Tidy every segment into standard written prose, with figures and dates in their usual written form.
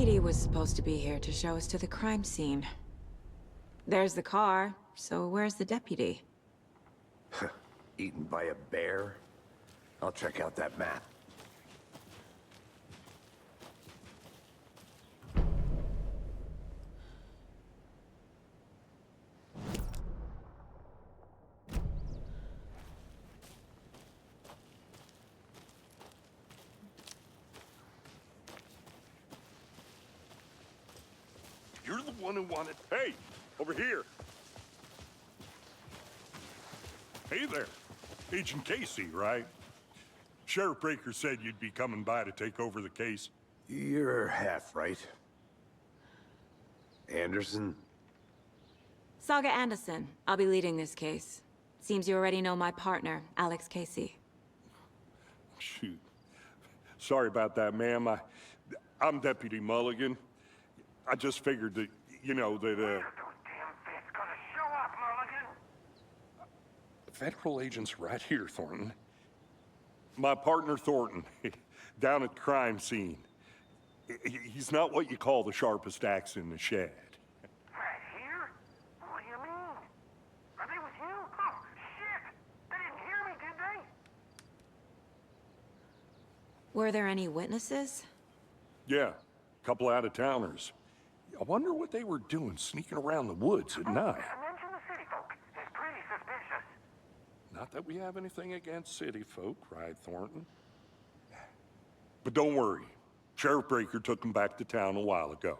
deputy was supposed to be here to show us to the crime scene. There's the car, so where's the deputy? Eaten by a bear? I'll check out that map. You're the one who wanted... Hey, over here. Hey there. Agent Casey, right? Sheriff Breaker said you'd be coming by to take over the case. You're half right. Anderson? Saga Anderson. I'll be leading this case. Seems you already know my partner, Alex Casey. Shoot. Sorry about that, ma'am. I'm Deputy Mulligan. I just figured that, you know, that, Federal agent's right here, Thornton. My partner, Thornton, down at the crime scene. He's not what you call the sharpest axe in the shed. Right here? What do you mean? Are they with you? Oh, shit! They didn't hear me, did they? Were there any witnesses? Yeah, a couple out-of-towners. I wonder what they were doing sneaking around the woods at night. Mention the city folk. It's pretty suspicious. Not that we have anything against city folk, right, Thornton? But don't worry. Sheriff Breaker took them back to town a while ago.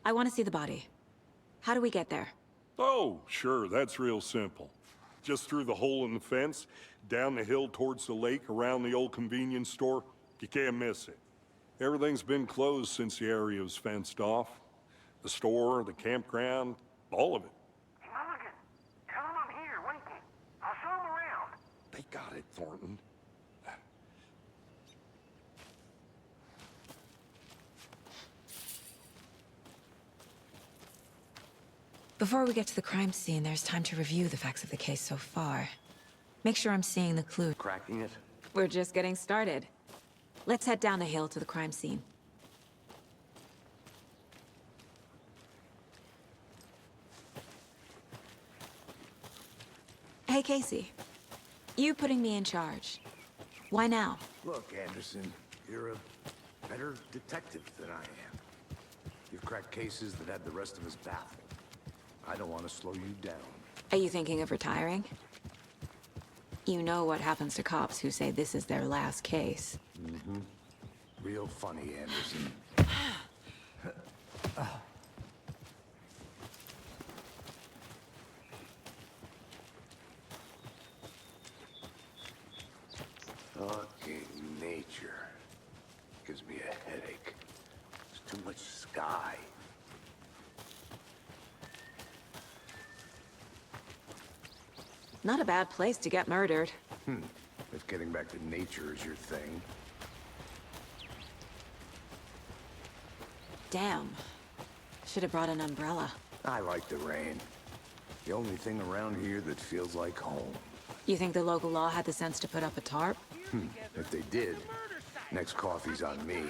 I want to see the body. How do we get there? Oh, sure, that's real simple. Just through the hole in the fence, down the hill towards the lake, around the old convenience store. You can't miss it. Everything's been closed since the area was fenced off. The store, the campground, all of it. Mulligan, tell them I'm here, waiting. I'll show them around. They got it, Thornton. Before we get to the crime scene, there's time to review the facts of the case so far. Make sure I'm seeing the clue. Cracking it? We're just getting started. Let's head down the hill to the crime scene. Hey, Casey. You putting me in charge. Why now? Look, Anderson, you're a better detective than I am. You've cracked cases that had the rest of us baffled. I don't want to slow you down. Are you thinking of retiring? You know what happens to cops who say this is their last case. Mm-hmm. Real funny, Anderson. Fucking nature. Gives me a headache. There's too much sky. Not a bad place to get murdered. If getting back to nature is your thing. Damn. Should have brought an umbrella. I like the rain. The only thing around here that feels like home. You think the local law had the sense to put up a tarp? If they did, next coffee's on me.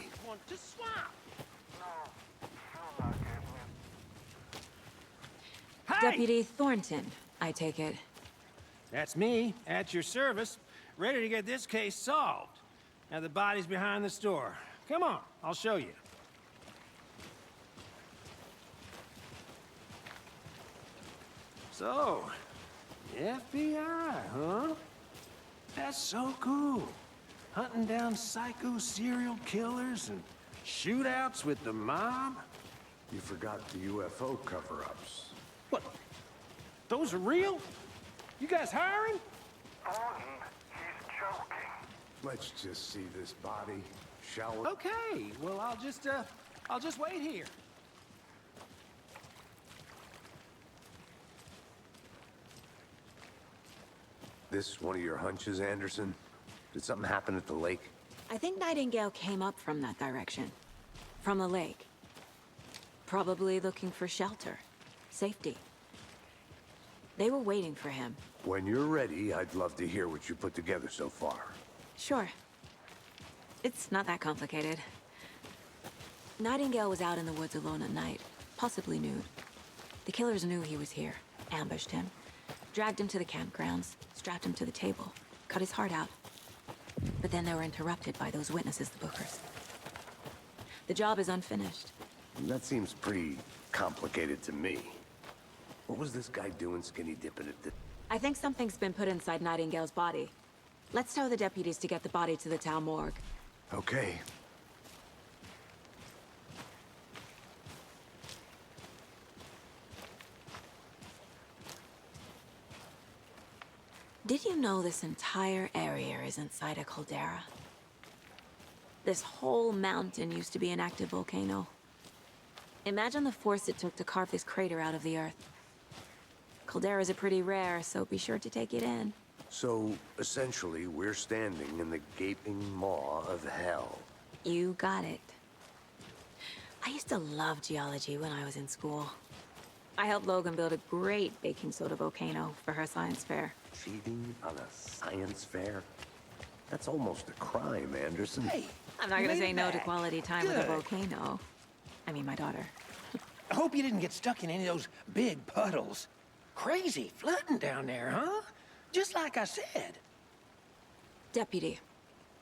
Hey! Deputy Thornton, I take it. That's me, at your service, ready to get this case solved. Now the body's behind the store. Come on, I'll show you. So, FBI, huh? That's so cool. Hunting down psycho serial killers and shootouts with the mob. You forgot the UFO cover-ups. What? Those are real? You guys hiring? Thornton, he's joking. Let's just see this body, shall we? Okay, well I'll just wait here. This one of your hunches, Anderson? Did something happen at the lake? I think Nightingale came up from that direction. From the lake. Probably looking for shelter. Safety. They were waiting for him. When you're ready, I'd love to hear what you put together so far. Sure. It's not that complicated. Nightingale was out in the woods alone at night, possibly nude. The killers knew he was here, ambushed him, dragged him to the campgrounds, strapped him to the table, cut his heart out. But then they were interrupted by those witnesses, the Bookers. The job is unfinished. That seems pretty complicated to me. What was this guy doing skinny dipping at the... I think something's been put inside Nightingale's body. Let's tell the deputies to get the body to the town morgue. Okay. Did you know this entire area is inside a caldera? This whole mountain used to be an active volcano. Imagine the force it took to carve this crater out of the earth. Calderas are pretty rare, so be sure to take it in. So, essentially, we're standing in the gaping maw of hell. You got it. I used to love geology when I was in school. I helped Logan build a great baking soda volcano for her science fair. Cheating on a science fair? That's almost a crime, Anderson. Hey, I'm not gonna made say it no to back. quality time with a Good. volcano. I mean, my daughter. I hope you didn't get stuck in any of those big puddles. Crazy flooding down there, huh? Just like I said. Deputy,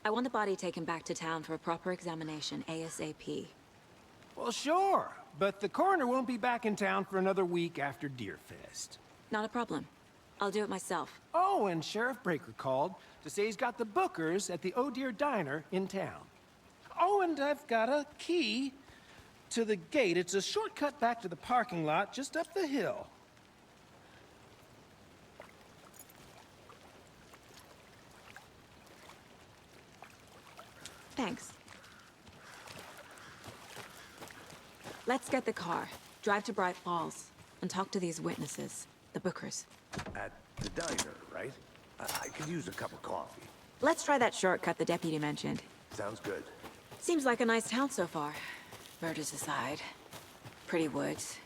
I want the body taken back to town for a proper examination ASAP. Well, sure, but the coroner won't be back in town for another week after Deerfest. Not a problem. I'll do it myself. Oh, and Sheriff Breaker called to say he's got the Bookers at the Oh Dear Diner in town. Oh, and I've got a key to the gate. It's a shortcut back to the parking lot just up the hill. Thanks. Let's get the car, drive to Bright Falls, and talk to these witnesses, the Bookers. At the diner, right? I could use a cup of coffee. Let's try that shortcut the deputy mentioned. Sounds good. Seems like a nice town so far. Murders aside. Pretty woods.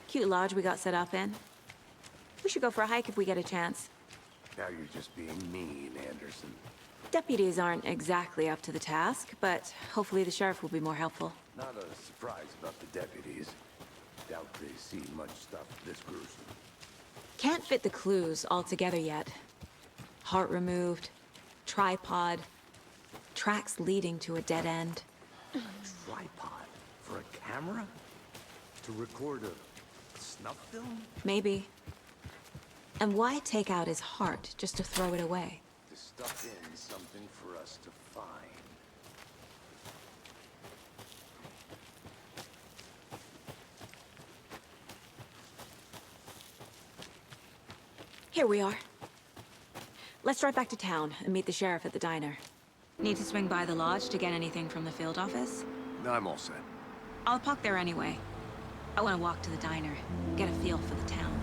Cute lodge we got set up in. We should go for a hike if we get a chance. Now you're just being mean, Anderson. Deputies aren't exactly up to the task, but hopefully the sheriff will be more helpful. Not a surprise about the deputies. Doubt they've seen much stuff this gruesome. Can't fit the clues all together yet. Heart removed, tripod, tracks leading to a dead end. Tripod? For a camera? To record a snuff film? Maybe. And why take out his heart just to throw it away? To stuff in something for us to find. Here we are. Let's drive back to town and meet the sheriff at the diner. Need to swing by the lodge to get anything from the field office? No, I'm all set. I'll park there anyway. I want to walk to the diner, get a feel for the town.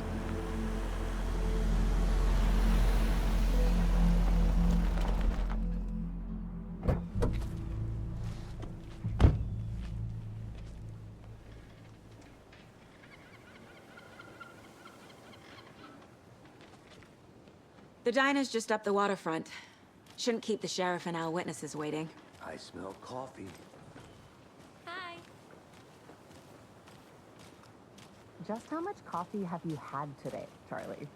The diner's just up the waterfront. Shouldn't keep the sheriff and our witnesses waiting. I smell coffee. Hi. Just how much coffee have you had today, Charlie?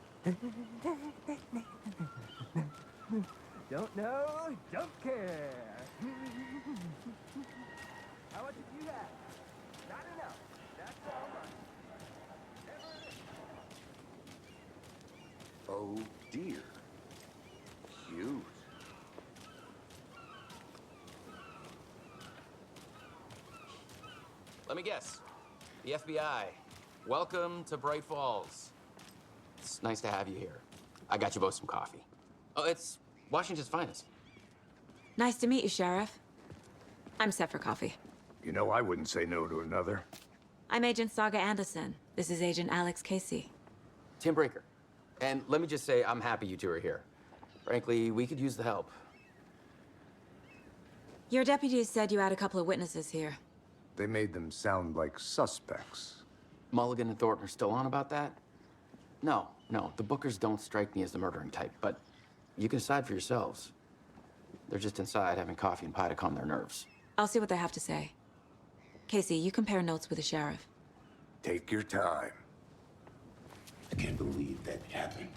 Don't know, don't care. How much have you had? Not enough. That's all right. Oh dear. Cute. Let me guess. The FBI. Welcome to Bright Falls. It's nice to have you here. I got you both some coffee. Oh, it's Washington's finest. Nice to meet you, Sheriff. I'm set for coffee. You know, I wouldn't say no to another. I'm Agent Saga Anderson. This is Agent Alex Casey. Tim Breaker. And let me just say, I'm happy you two are here. Frankly, we could use the help. Your deputies said you had a couple of witnesses here. They made them sound like suspects. Mulligan and Thornton are still on about that? No, the Bookers don't strike me as the murdering type, but you can decide for yourselves. They're just inside having coffee and pie to calm their nerves. I'll see what they have to say. Casey, you compare notes with the sheriff. Take your time. I can't believe that happened.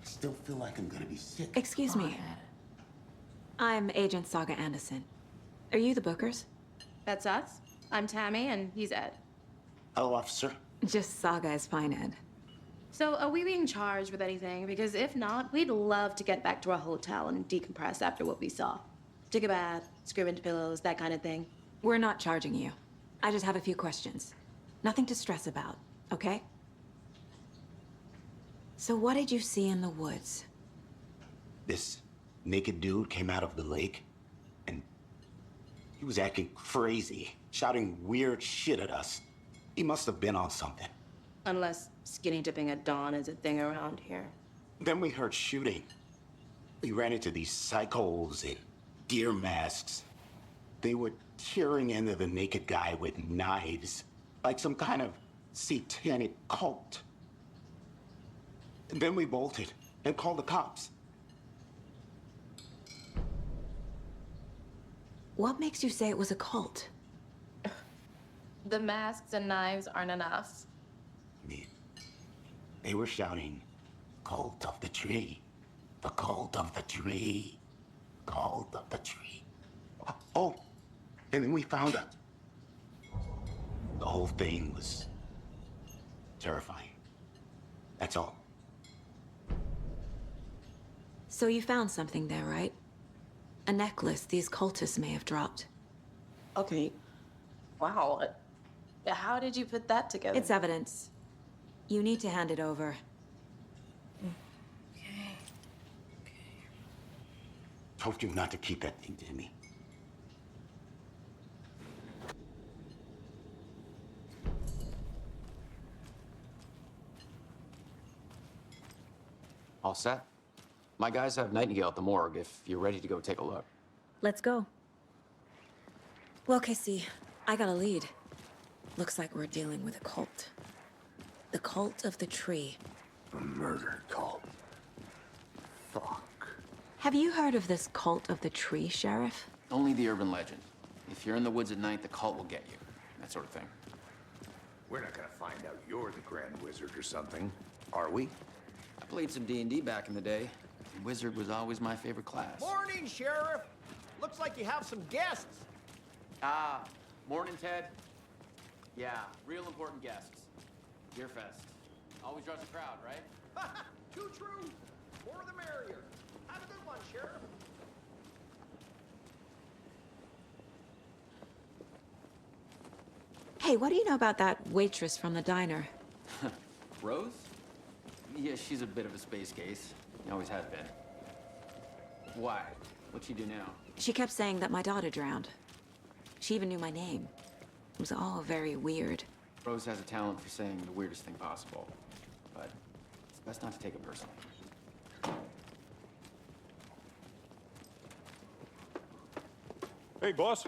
I still feel like I'm gonna be sick. Excuse me. I'm Agent Saga Anderson. Are you the Bookers? That's us. I'm Tammy, and he's Ed. Hello, officer. Just Saga is fine, Ed. So, are we being charged with anything? Because if not, we'd love to get back to our hotel and decompress after what we saw. Take a bath, scream into pillows, that kind of thing. We're not charging you. I just have a few questions. Nothing to stress about, okay? So what did you see in the woods? This naked dude came out of the lake, and he was acting crazy, shouting weird shit at us. He must have been on something. Unless skinny dipping at dawn is a thing around here. Then we heard shooting. We ran into these psychos in deer masks. They were tearing into the naked guy with knives, like some kind of satanic cult. And then we bolted and called the cops. What makes you say it was a cult? The masks and knives aren't enough. They were shouting, "Cult of the tree, the cult of the tree, cult of the tree." Oh, and then we found out. The whole thing was terrifying. That's all. So you found something there, right? A necklace these cultists may have dropped. Okay. Wow. How did you put that together? It's evidence. You need to hand it over. Told you not to keep that thing to me. All set? My guys have Nightingale at the morgue if you're ready to go take a look. Let's go. Well, Casey, I got a lead. Looks like we're dealing with a cult. The cult of the tree. A murder cult. Fuck. Have you heard of this cult of the tree, Sheriff? Only the urban legend. If you're in the woods at night, the cult will get you. That sort of thing. We're not gonna find out you're the Grand Wizard or something, are we? I played some D&D back in the day. Wizard was always my favorite class. Morning, Sheriff. Looks like you have some guests. Ah, morning, Ted. Yeah, real important guests. Deer Fest. Always draws a crowd, right? Too true. More the merrier. Have a good one, Sheriff. Hey, what do you know about that waitress from the diner? Rose? Yeah, she's a bit of a space case. Always has been. Why? What'd she do now? She kept saying that my daughter drowned. She even knew my name. It was all very weird. Rose has a talent for saying the weirdest thing possible. But it's best not to take it personally. Hey, boss.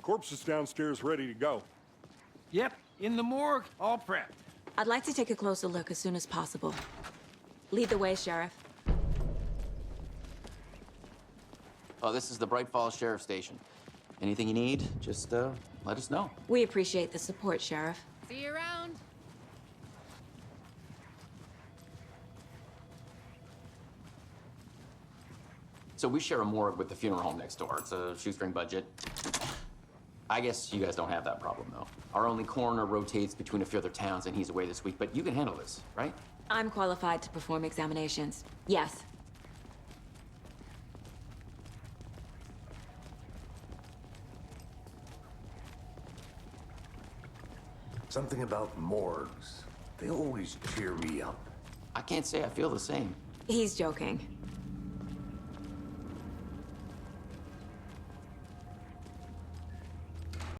Corpse is downstairs ready to go. Yep, in the morgue, all prepped. I'd like to take a closer look as soon as possible. Lead the way, Sheriff. Oh, this is the Bright Falls Sheriff Station. Anything you need, just let us know. We appreciate the support, Sheriff. See you around. So we share a morgue with the funeral home next door. It's a shoestring budget. I guess you guys don't have that problem, though. Our only coroner rotates between a few other towns, and he's away this week, but you can handle this, right? I'm qualified to perform examinations. Yes. Something about morgues. They always cheer me up. I can't say I feel the same. He's joking.